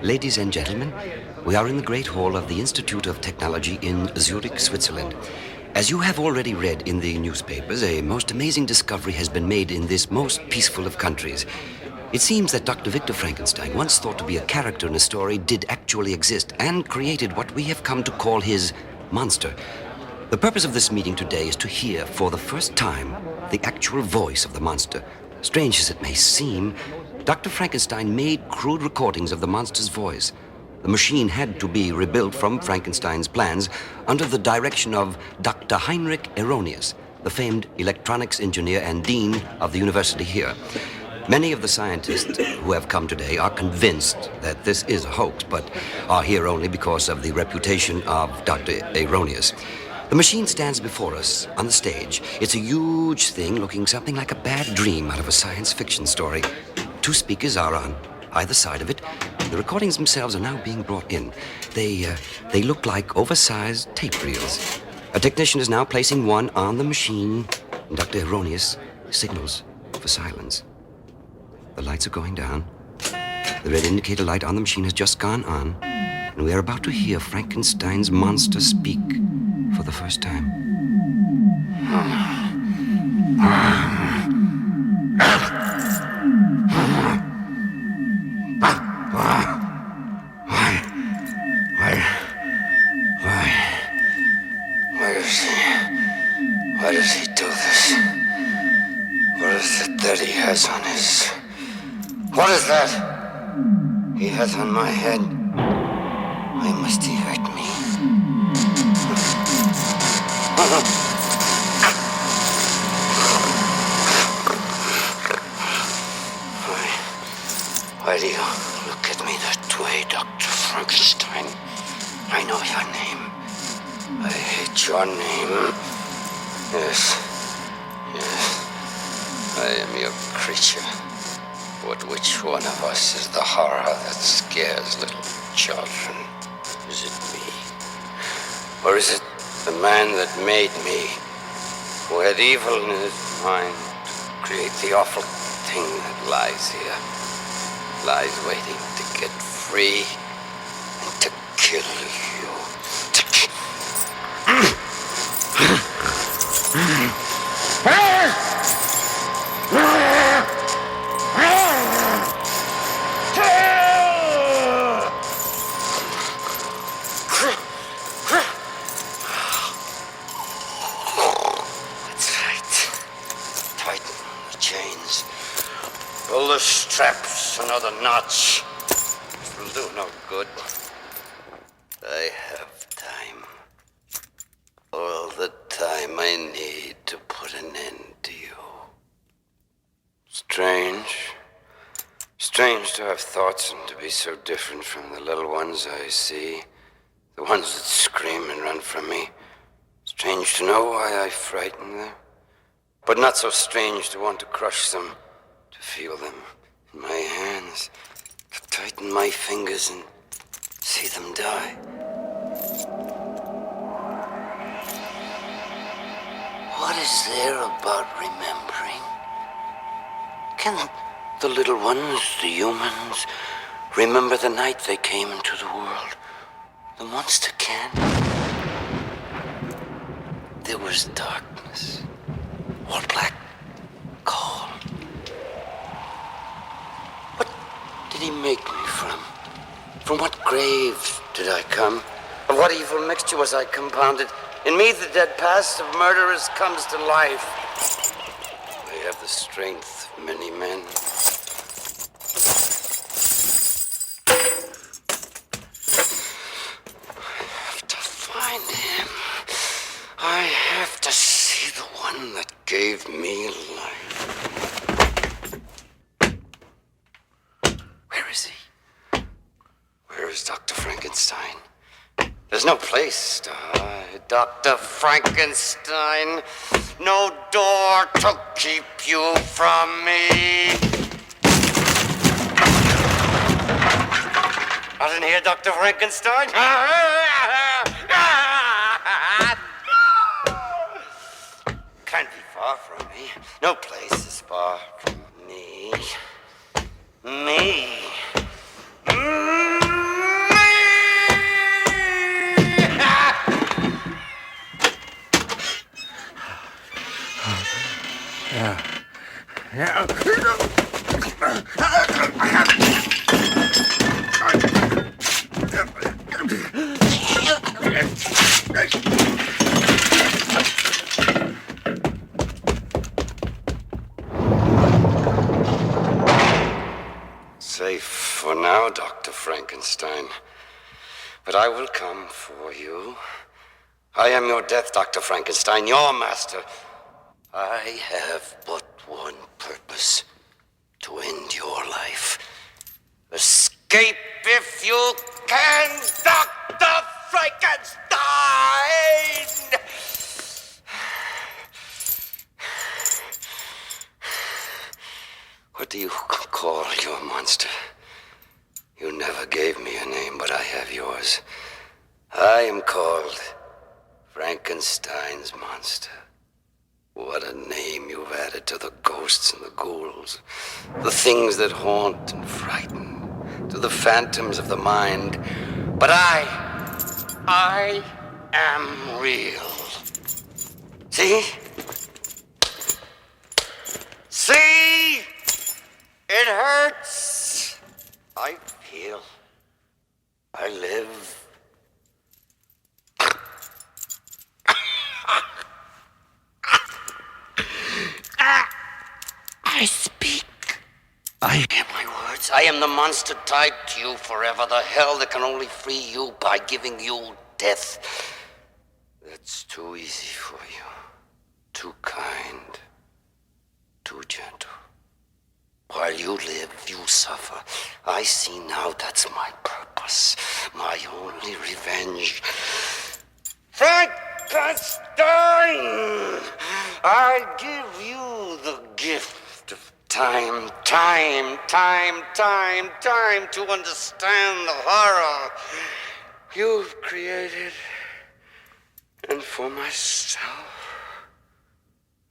Ladies and gentlemen, we are in the Great Hall of the Institute of Technology in Zurich, Switzerland. As you have already read in the newspapers, a most amazing discovery has been made in this most peaceful of countries. It seems that Dr. Victor Frankenstein, once thought to be a character in a story, did actually exist and created what we have come to call his monster. The purpose of this meeting today is to hear, for the first time, the actual voice of the monster. Strange as it may seem, Dr. Frankenstein made crude recordings of the monster's voice. The machine had to be rebuilt from Frankenstein's plans under the direction of Dr. Heinrich Erroneous, the famed electronics engineer and dean of the university here. Many of the scientists who have come today are convinced that this is a hoax, but are here only because of the reputation of Dr. Erroneous. The machine stands before us on the stage. It's a huge thing looking something like a bad dream out of a science fiction story. 2 speakers are on either side of it. The recordings themselves are now being brought in. They look like oversized tape reels. A technician is now placing one on the machine, and Dr. Erroneous signals for silence. The lights are going down. The red indicator light on the machine has just gone on, and we are about to hear Frankenstein's monster speak for the first time. Why does he do this? What is it that he has on his... What is that he has on my head? Why must he hurt me? Why do you look at me that way, Dr. Frankenstein? I know your name. I hate your name. Yes. I am your creature. But which one of us is the horror that scares little children? Is it me? Or is it the man that made me, who had evil in his mind to create the awful thing that lies here, lies waiting to get free and to kill you? Pull the straps another notch. It will do no good. I have time. All the time I need to put an end to you. Strange to have thoughts and to be so different from the little ones I see. The ones that scream and run from me. Strange to know why I frighten them. But not so strange to want to crush them. To feel them in my hands, to tighten my fingers and see them die. What is there about remembering? Can the little ones, the humans, remember the night they came into the world? The monster can. There was darkness, all black, cold. Did he make me from? From what grave did I come? Of what evil mixture was I compounded? In me the dead past of murderers comes to life. I have the strength of many men. I have to find him. I have to see the one that gave me life. Where is Dr. Frankenstein? There's no place to hide, Dr. Frankenstein. No door to keep you from me. Not in here, Dr. Frankenstein. Can't be far from me. No place is far from me. Me. Safe for now, Dr. Frankenstein. But I will come for you. I am your death, Dr. Frankenstein, your master. I have but one purpose: to end your life. Escape if you can, Dr. Frankenstein! What do you call your monster? You never gave me a name, but I have yours. I am called Frankenstein's monster. What a name you've added to the ghosts and the ghouls, the things that haunt and frighten, to the phantoms of the mind. But I am real. See? See? It hurts. I feel. I live. I speak. I am my words. I am the monster tied to you forever. The hell that can only free you by giving you death. That's too easy for you. Too kind. Too gentle. While you live, you suffer. I see now that's my purpose. My only revenge. Frankenstein! I give you the gift of time to understand the horror you've created. And for myself,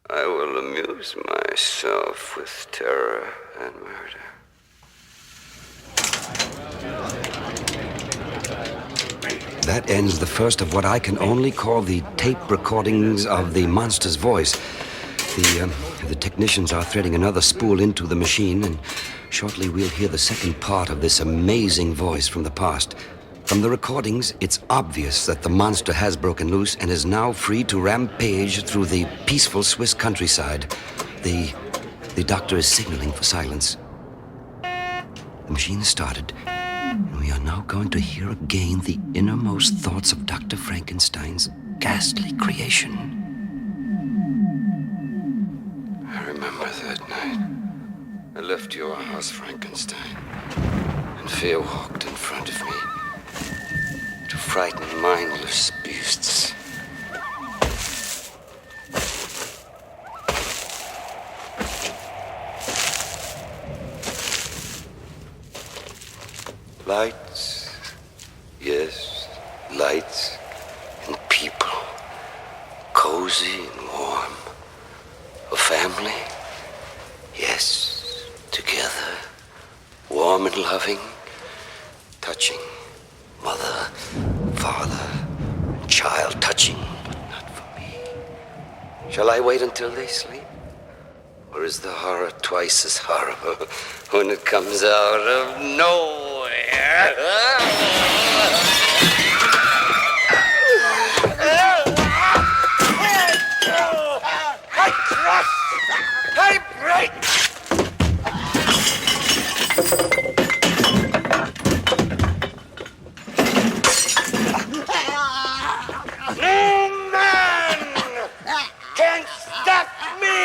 I will amuse myself with terror and murder. That ends the first of what I can only call the tape recordings of the monster's voice. The technicians are threading another spool into the machine, and shortly we'll hear the second part of this amazing voice from the past. From the recordings, it's obvious that the monster has broken loose and is now free to rampage through the peaceful Swiss countryside. The doctor is signaling for silence. The machine started, and we are now going to hear again the innermost thoughts of Dr. Frankenstein's ghastly creation. I remember that night. I left your house, Frankenstein, and fear walked in front of me to frighten mindless beasts. Lights, yes, lights and people, cozy and warm. A family, yes, together, warm and loving, touching. Mother, father, child, touching, but not for me. Shall I wait until they sleep? Or is the horror twice as horrible when it comes out of nowhere? I crush! I break! No man can stop me!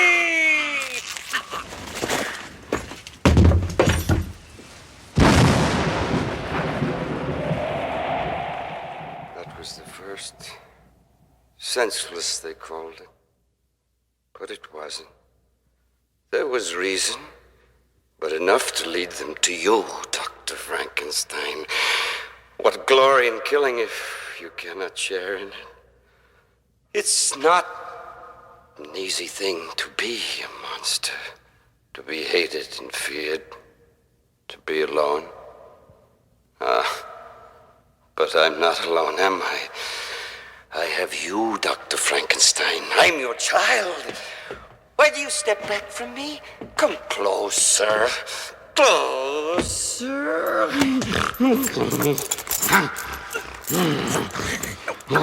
That was the first. Senseless, they called it. But it wasn't. There was reason, but enough to lead them to you, Dr. Frankenstein. What glory in killing if you cannot share in it? It's not an easy thing to be a monster, to be hated and feared, to be alone. But I'm not alone, am I? I have you, Dr. Frankenstein. I'm your child. Why do you step back from me? Come closer. Closer. No.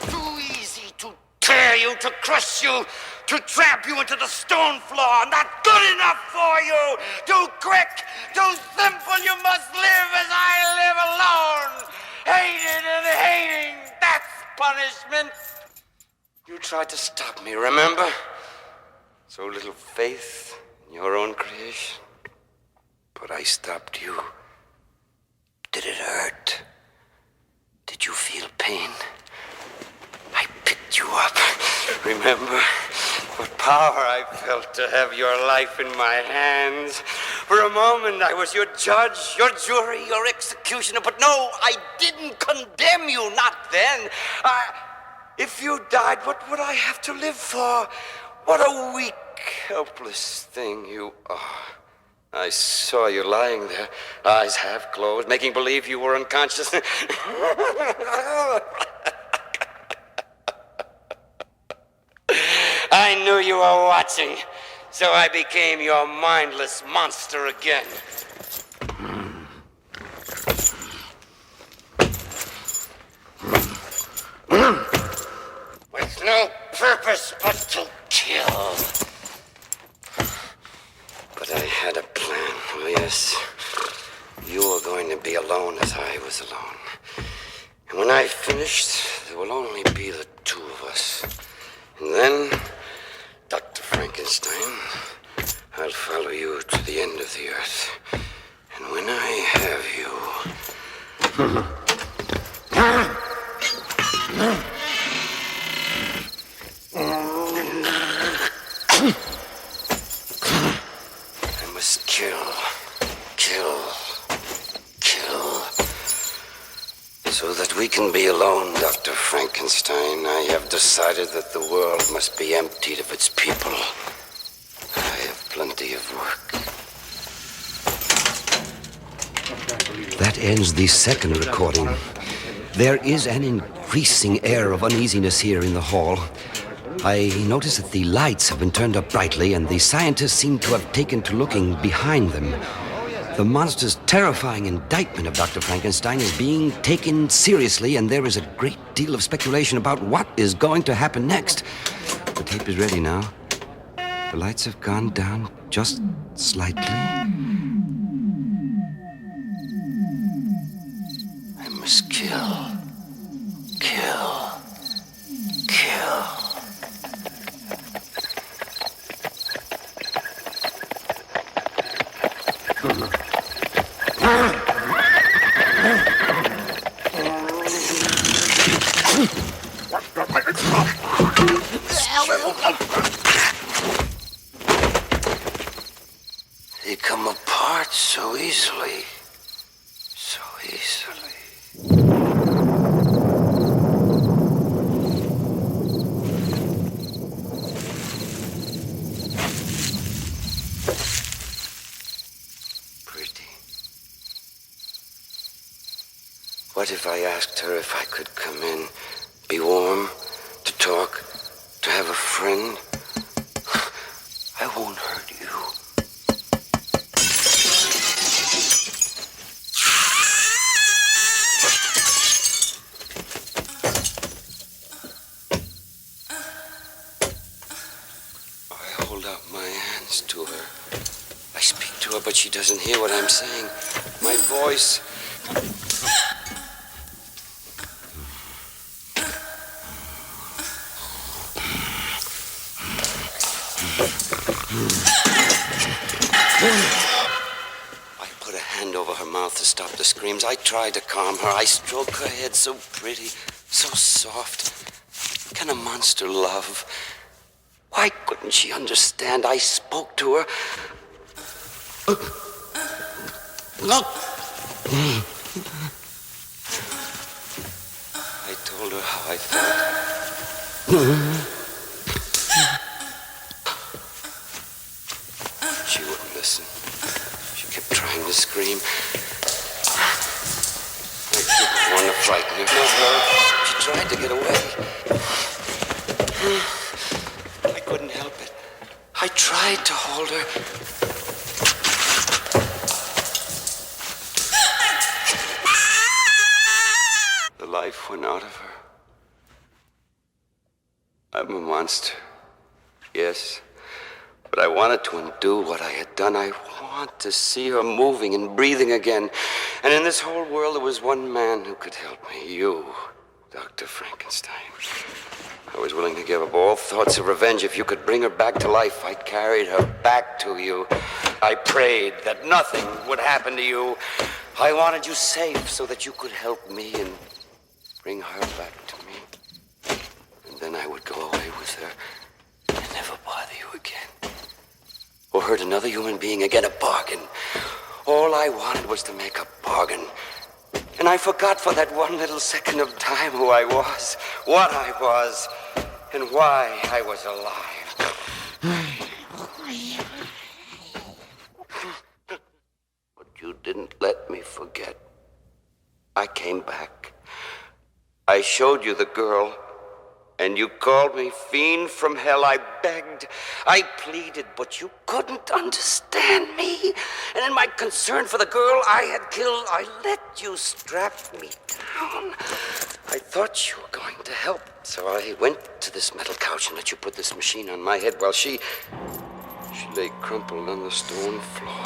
Too easy to tear you, to crush you, to trap you into the stone floor. Not good enough for you. Too quick, too simple. You must live as I live alone. Hated and hating. That's punishment. You tried to stop me, remember? So little faith in your own creation. But I stopped you. Did it hurt? Did you feel pain? I picked you up. Remember what power I felt to have your life in my hands. For a moment, I was your judge, your jury, your executioner. But no, I didn't condemn you, not then. If you died, what would I have to live for? What a weak, helpless thing you are. I saw you lying there, eyes half closed, making believe you were unconscious. I knew you were watching, so I became your mindless monster again. With no purpose but to kill. But I had a plan. Oh, yes. You were going to be alone as I was alone. And when I finished, there will only be the two of us. And then, Dr. Frankenstein, I'll follow you to the end of the earth. And when I have you... I must kill. So that we can be alone, Dr. Frankenstein, I have decided that the world must be emptied of its people. I have plenty of work. That ends the second recording. There is an increasing air of uneasiness here in the hall. I notice that the lights have been turned up brightly, and the scientists seem to have taken to looking behind them. The monster's terrifying indictment of Dr. Frankenstein is being taken seriously, and there is a great deal of speculation about what is going to happen next. The tape is ready now. The lights have gone down just slightly. I must kill. They come apart so easily. Pretty. What if I asked her if I could come in, be warm, to talk, to have a friend? I won't hurt you. I hold out my hands to her. I speak to her, but she doesn't hear what I'm saying. My voice... I put a hand over her mouth to stop the screams. I tried to calm her. I stroked her head, so pretty, so soft. Can a monster love? Why couldn't she understand? I spoke to her. I told her how I felt. She wouldn't listen. She kept trying to scream. I didn't want to frighten her. Not her. She tried to get away. I couldn't help it. I tried to hold her. The life went out of her. I'm a monster. Yes. But I wanted to undo what I had done. I want to see her moving and breathing again. And in this whole world, there was one man who could help me. You, Dr. Frankenstein. I was willing to give up all thoughts of revenge. If you could bring her back to life, I carried her back to you. I prayed that nothing would happen to you. I wanted you safe so that you could help me and bring her back to me. And then I would go away with her and never bother you again. Or hurt another human being again, a bargain. All I wanted was to make a bargain. And I forgot for that one little second of time who I was, what I was, and why I was alive. But you didn't let me forget. I came back. I showed you the girl. And you called me fiend from hell. I begged, I pleaded, but you couldn't understand me. And in my concern for the girl I had killed, I let you strap me down. I thought you were going to help, so I went to this metal couch and let you put this machine on my head while she lay crumpled on the stone floor.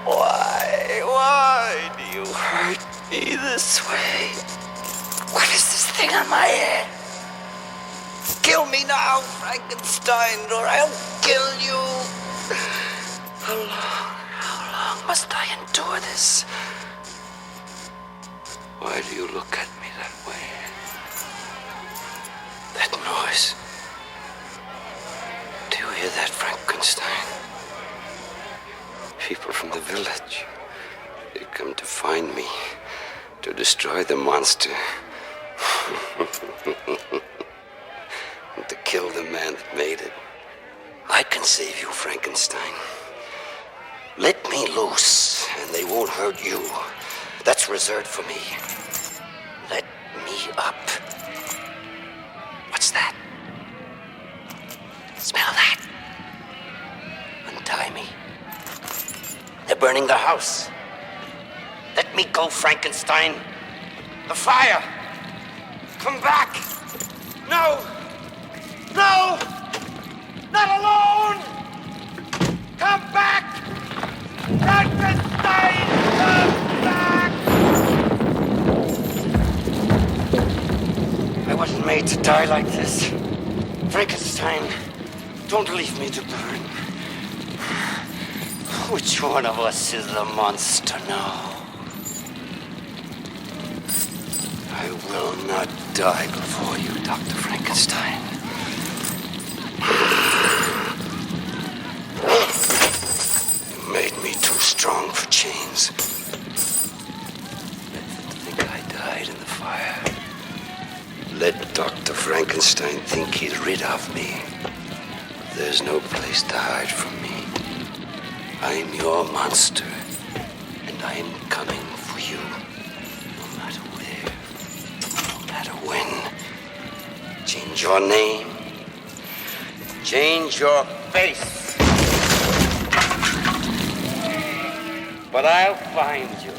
Why do you hurt me this way? What is this thing on my head? Kill me now, Frankenstein, or I'll kill you. How long must I endure this? Why do you look at me that way? That noise. Do you hear that, Frankenstein? People from the village. They come to find me, to destroy the monster. And to kill the man that made it. I can save you, Frankenstein. Let me loose, and they won't hurt you. That's reserved for me. Let me up. What's that? Smell that? Untie me. They're burning the house. Let me go, Frankenstein. The fire. Come back. No. No. Not alone. Come back. Frankenstein, come back. I wasn't made to die like this. Frankenstein, don't leave me to burn. Which one of us is the monster now? I will not die before you, Dr. Frankenstein. You made me too strong for chains. Let them think I died in the fire. Let Dr. Frankenstein think he's rid of me. There's no place to hide from me. I'm your monster, and I'm coming for you, no matter where, no matter when. Change your name, change your face, but I'll find you.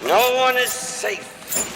No one is safe from me.